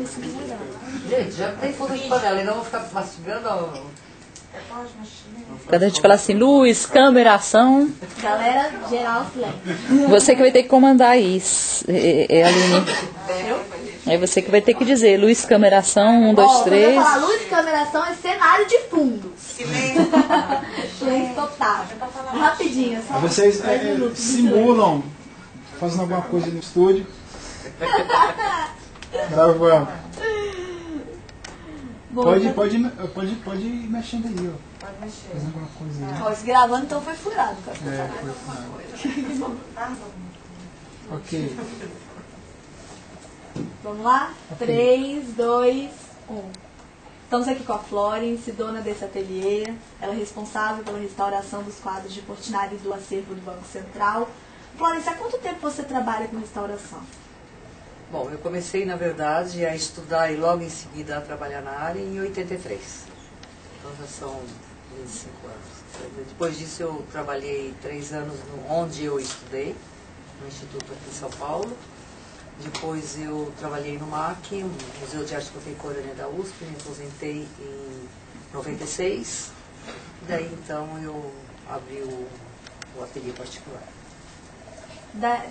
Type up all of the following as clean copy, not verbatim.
desse melhorão. Gente, já tem fundo de panela, ainda vou ficar mastigando. Quando a gente fala assim, luz, câmera, ação. Galera, geral, silêncio. Você que vai ter que comandar isso, Aline. É você que vai ter que dizer, luz, câmera, ação, 1, 2, 3. Quando eu falar luz, câmera, ação, é cenário de fundo. Silêncio. Silêncio total. Rapidinho, só Vocês 10 minutos. simulam fazendo alguma coisa no estúdio. Gravando. Bom, Pode ir mexendo aí, ó. Pode mexer. Fazendo alguma coisa aí. ó, esse gravando então foi furado. Foi nada. Ok. Vamos lá? 3, 2, 1. Estamos aqui com a Florence, dona desse ateliê. Ela é responsável pela restauração dos quadros de Portinari do acervo do Banco Central. Florence, há quanto tempo você trabalha com restauração? Bom, eu comecei, na verdade, a estudar e logo em seguida a trabalhar na área em 83. Então já são 25 anos. Depois disso eu trabalhei 3 anos onde eu estudei, no Instituto aqui em São Paulo. Depois eu trabalhei no MAC, Museu de Arte Contemporânea da USP, me aposentei em 96. Daí então eu abri o ateliê particular.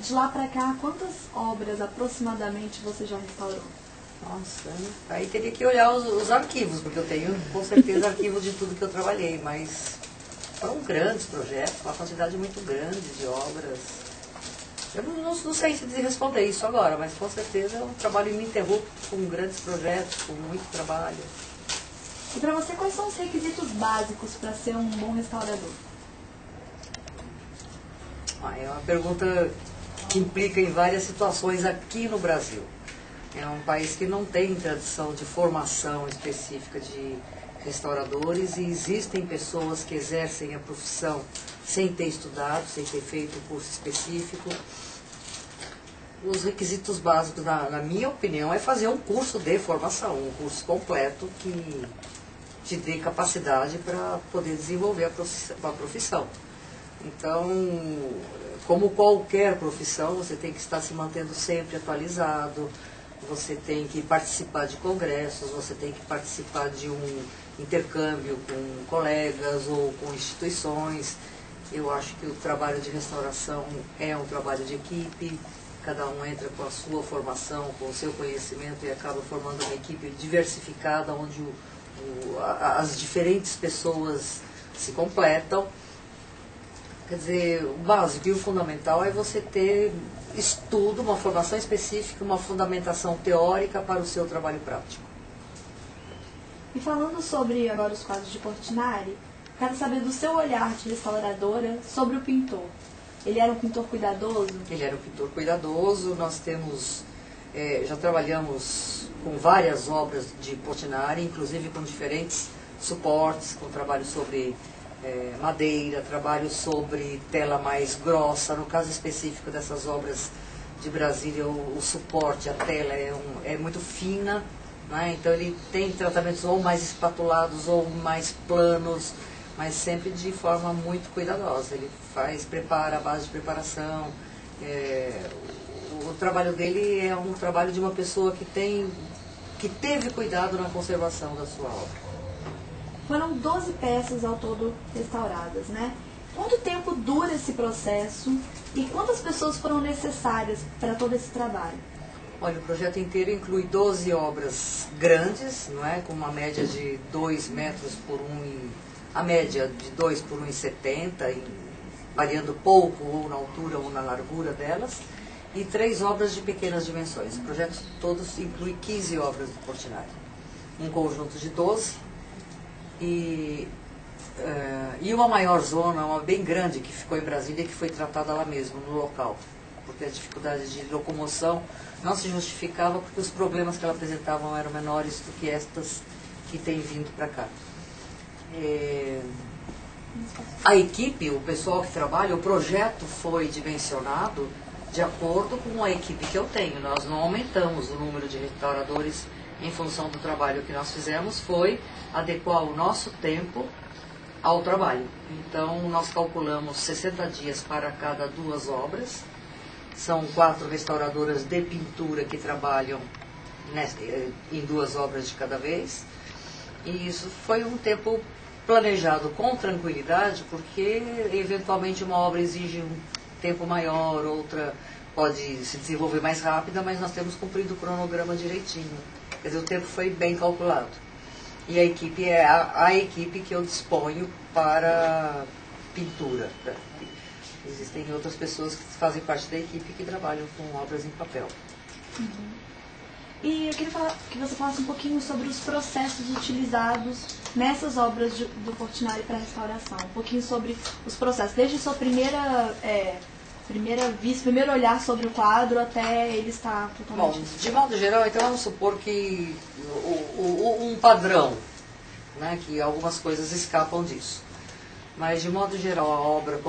De lá pra cá, quantas obras aproximadamente você já restaurou? Nossa, aí teria que olhar os arquivos, porque eu tenho com certeza arquivos de tudo que eu trabalhei, mas foram grandes projetos, uma quantidade muito grande de obras. Eu não sei se responder isso agora, mas com certeza é um trabalho ininterrupto, com grandes projetos, com muito trabalho. E pra você, quais são os requisitos básicos para ser um bom restaurador? É uma pergunta que implica em várias situações aqui no Brasil. É um país que não tem tradição de formação específica de restauradores e existem pessoas que exercem a profissão sem ter estudado, sem ter feito um curso específico. Os requisitos básicos, na minha opinião, é fazer um curso de formação, um curso completo que te dê capacidade para poder desenvolver a profissão. Então, como qualquer profissão, você tem que estar se mantendo sempre atualizado, você tem que participar de congressos, você tem que participar de um intercâmbio com colegas ou com instituições. Eu acho que o trabalho de restauração é um trabalho de equipe, cada um entra com a sua formação, com o seu conhecimento e acaba formando uma equipe diversificada, onde as diferentes pessoas se completam. Quer dizer, o básico e o fundamental é você ter estudo, uma formação específica, uma fundamentação teórica para o seu trabalho prático. E falando sobre agora os quadros de Portinari, quero saber do seu olhar de restauradora sobre o pintor. Ele era um pintor cuidadoso? Ele era um pintor cuidadoso. Nós temos, já trabalhamos com várias obras de Portinari, inclusive com diferentes suportes, com trabalho sobre madeira, trabalho sobre tela mais grossa. No caso específico dessas obras de Brasília, o suporte, a tela é muito fina, né? Então ele tem tratamentos ou mais espatulados ou mais planos, mas sempre de forma muito cuidadosa. Ele prepara a base de preparação. O trabalho dele é um trabalho de uma pessoa que teve cuidado na conservação da sua obra. Foram 12 peças ao todo restauradas, né? Quanto tempo dura esse processo e quantas pessoas foram necessárias para todo esse trabalho? Olha, o projeto inteiro inclui 12 obras grandes, não é? Com uma média de 2 metros por 1, a média de 2 por 1,70, variando pouco ou na altura ou na largura delas, e 3 obras de pequenas dimensões. O projeto todos inclui 15 obras do Portinari, um conjunto de 12. E uma maior zona, uma bem grande, que ficou em Brasília e que foi tratada lá mesmo, no local. Porque a dificuldade de locomoção não se justificava porque os problemas que ela apresentavam eram menores do que estas que têm vindo para cá. A equipe, o pessoal que trabalha, o projeto foi dimensionado de acordo com a equipe que eu tenho. Nós não aumentamos o número de restauradores em função do trabalho que nós fizemos, foi adequar o nosso tempo ao trabalho. Então, nós calculamos 60 dias para cada 2 obras. São 4 restauradoras de pintura que trabalham em 2 obras de cada vez. E isso foi um tempo planejado com tranquilidade, porque eventualmente uma obra exige um tempo maior, outra pode se desenvolver mais rápida, mas nós temos cumprido o cronograma direitinho. Quer dizer, o tempo foi bem calculado. E a equipe é a equipe que eu disponho para pintura. Existem outras pessoas que fazem parte da equipe que trabalham com obras em papel. E eu queria que você falasse um pouquinho sobre os processos utilizados nessas obras do Portinari para restauração. Um pouquinho sobre os processos, desde sua primeira vista, primeiro olhar sobre o quadro até ele estar totalmente... Bom, de modo geral, então vamos supor que um padrão, né, que algumas coisas escapam disso. Mas de modo geral a obra,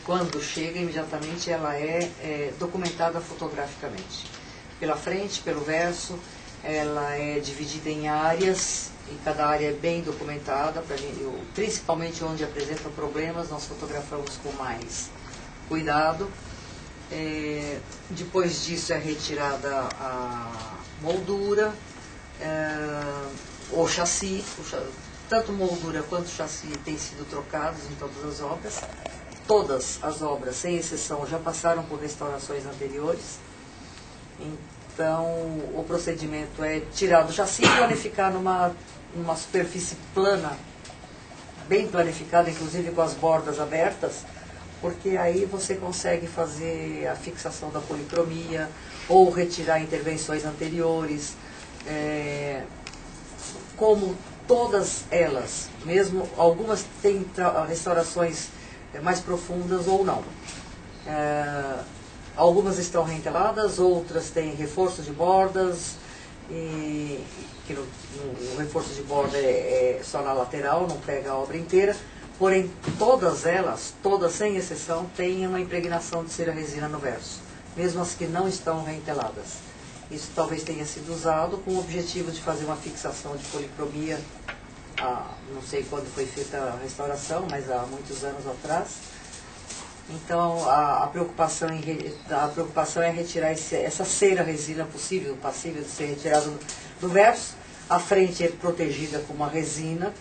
quando chega, imediatamente ela é documentada fotograficamente. Pela frente, pelo verso, ela é dividida em áreas, e cada área é bem documentada, principalmente onde apresentam problemas, nós fotografamos com mais cuidado. Depois disso é retirada a moldura, o chassi, tanto moldura quanto chassi têm sido trocados em todas as obras. Todas as obras, sem exceção, já passaram por restaurações anteriores. Então, o procedimento é tirar do chassi e planificar numa superfície plana, bem planificada, inclusive com as bordas abertas, porque aí você consegue fazer a fixação da policromia ou retirar intervenções anteriores, como todas elas, mesmo algumas têm restaurações mais profundas ou não. Algumas estão reenteladas, outras têm reforço de bordas, que o reforço de borda é só na lateral, não pega a obra inteira. Porém, todas elas, todas sem exceção, têm uma impregnação de cera resina no verso, mesmo as que não estão reenteladas. Isso talvez tenha sido usado com o objetivo de fazer uma fixação de policromia, não sei quando foi feita a restauração, mas há muitos anos atrás. Então, a preocupação é retirar essa cera resina passível de ser retirada do verso. A frente é protegida com uma resina,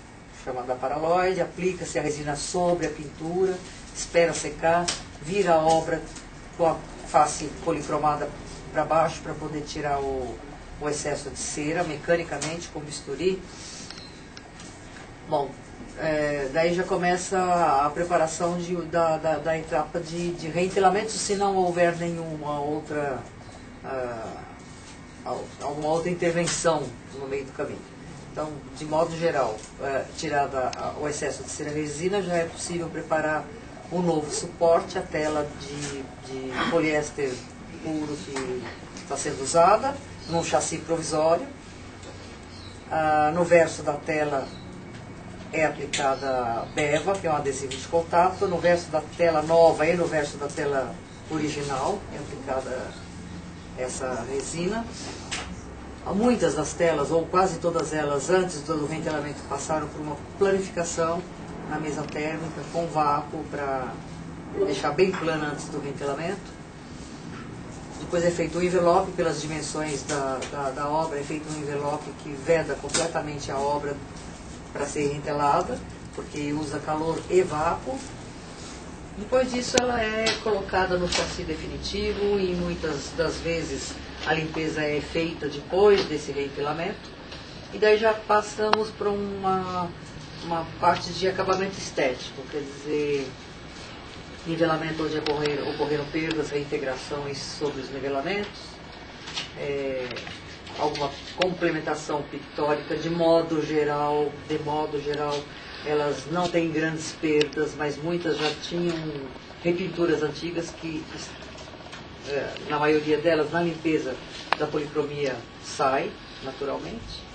chamada paraloide, aplica-se a resina sobre a pintura, espera secar, vira a obra com a face policromada para baixo para poder tirar o excesso de cera, mecanicamente, com bisturi. Bom, daí já começa a preparação da etapa de reentelamento, se não houver nenhuma outra, alguma outra intervenção no meio do caminho. Então, de modo geral, tirado o excesso de cera resina, já é possível preparar um novo suporte, a tela de poliéster puro que está sendo usada, num chassi provisório. No verso da tela é aplicada beva, que é um adesivo de contato. No verso da tela nova e no verso da tela original é aplicada essa resina. Muitas das telas, ou quase todas elas, antes do reentelamento, passaram por uma planificação na mesa térmica, com vácuo, para deixar bem plana antes do reentelamento. Depois é feito o envelope, pelas dimensões da obra, é feito um envelope que veda completamente a obra para ser reentelada, porque usa calor e vácuo. Depois disso ela é colocada no chassi definitivo e muitas das vezes a limpeza é feita depois desse reentelamento. E daí já passamos para uma parte de acabamento estético, quer dizer, nivelamento onde ocorreram perdas, reintegrações sobre os nivelamentos, alguma complementação pictórica. De modo geral, elas não têm grandes perdas, mas muitas já tinham repinturas antigas que, na maioria delas, na limpeza da policromia, sai naturalmente.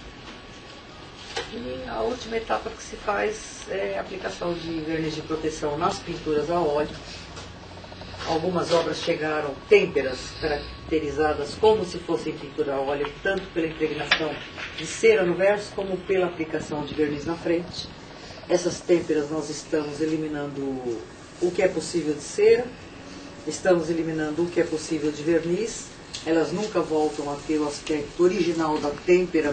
E a última etapa que se faz é a aplicação de verniz de proteção nas pinturas a óleo. Algumas obras chegaram têmperas, caracterizadas como se fossem pintura a óleo, tanto pela impregnação de cera no verso, como pela aplicação de verniz na frente. Essas têmperas nós estamos eliminando o que é possível de cera, estamos eliminando o que é possível de verniz, elas nunca voltam a ter o aspecto original da têmpera